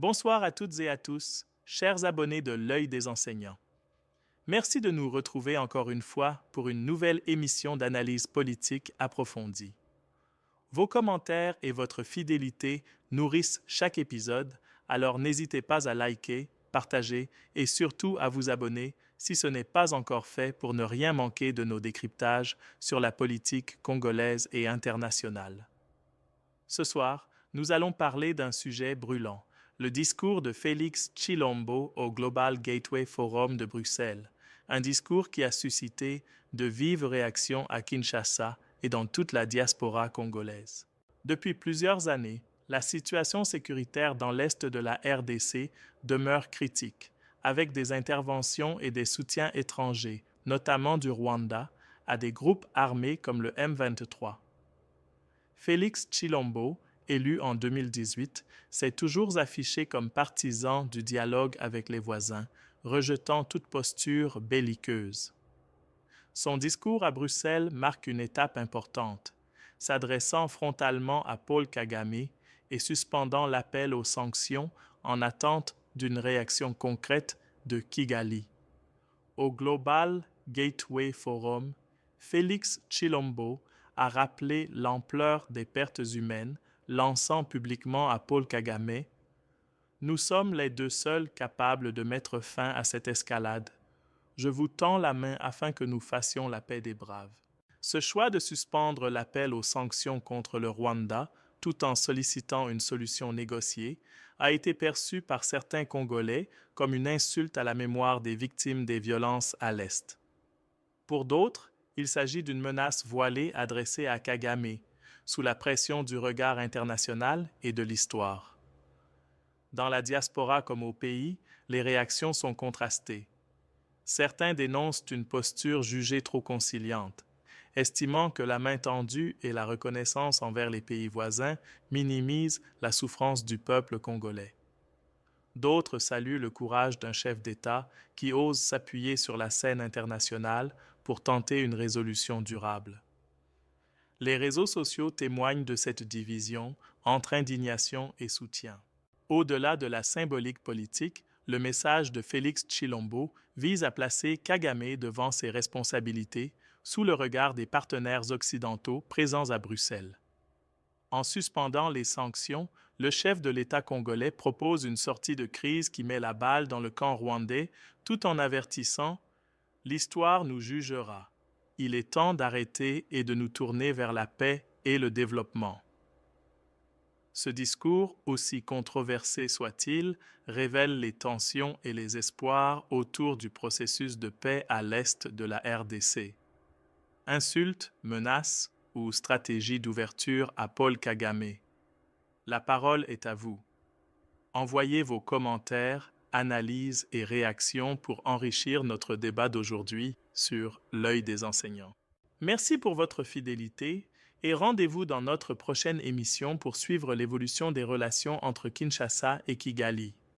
Bonsoir à toutes et à tous, chers abonnés de l'Œil des enseignants. Merci de nous retrouver encore une fois pour une nouvelle émission d'analyse politique approfondie. Vos commentaires et votre fidélité nourrissent chaque épisode, alors n'hésitez pas à liker, partager et surtout à vous abonner si ce n'est pas encore fait pour ne rien manquer de nos décryptages sur la politique congolaise et internationale. Ce soir, nous allons parler d'un sujet brûlant, le discours de Félix Tshilombo au Global Gateway Forum de Bruxelles, un discours qui a suscité de vives réactions à Kinshasa et dans toute la diaspora congolaise. Depuis plusieurs années, la situation sécuritaire dans l'est de la RDC demeure critique, avec des interventions et des soutiens étrangers, notamment du Rwanda, à des groupes armés comme le M23. Félix Tshilombo, élu en 2018, s'est toujours affiché comme partisan du dialogue avec les voisins, rejetant toute posture belliqueuse. Son discours à Bruxelles marque une étape importante, s'adressant frontalement à Paul Kagame et suspendant l'appel aux sanctions en attente d'une réaction concrète de Kigali. Au Global Gateway Forum, Félix Tshilombo a rappelé l'ampleur des pertes humaines, lançant publiquement à Paul Kagame « Nous sommes les deux seuls capables de mettre fin à cette escalade. Je vous tends la main afin que nous fassions la paix des braves. » Ce choix de suspendre l'appel aux sanctions contre le Rwanda, tout en sollicitant une solution négociée, a été perçu par certains Congolais comme une insulte à la mémoire des victimes des violences à l'Est. Pour d'autres, il s'agit d'une menace voilée adressée à Kagame, sous la pression du regard international et de l'histoire. Dans la diaspora comme au pays, les réactions sont contrastées. Certains dénoncent une posture jugée trop conciliante, estimant que la main tendue et la reconnaissance envers les pays voisins minimisent la souffrance du peuple congolais. D'autres saluent le courage d'un chef d'État qui ose s'appuyer sur la scène internationale pour tenter une résolution durable. Les réseaux sociaux témoignent de cette division entre indignation et soutien. Au-delà de la symbolique politique, le message de Félix Tshilombo vise à placer Kagame devant ses responsabilités sous le regard des partenaires occidentaux présents à Bruxelles. En suspendant les sanctions, le chef de l'État congolais propose une sortie de crise qui met la balle dans le camp rwandais tout en avertissant « L'histoire nous jugera. Il est temps d'arrêter et de nous tourner vers la paix et le développement. » Ce discours, aussi controversé soit-il, révèle les tensions et les espoirs autour du processus de paix à l'est de la RDC. Insultes, menaces ou stratégie d'ouverture à Paul Kagame. La parole est à vous. Envoyez vos commentaires, analyses et réactions pour enrichir notre débat d'aujourd'hui sur l'œil des enseignants. Merci pour votre fidélité et rendez-vous dans notre prochaine émission pour suivre l'évolution des relations entre Kinshasa et Kigali.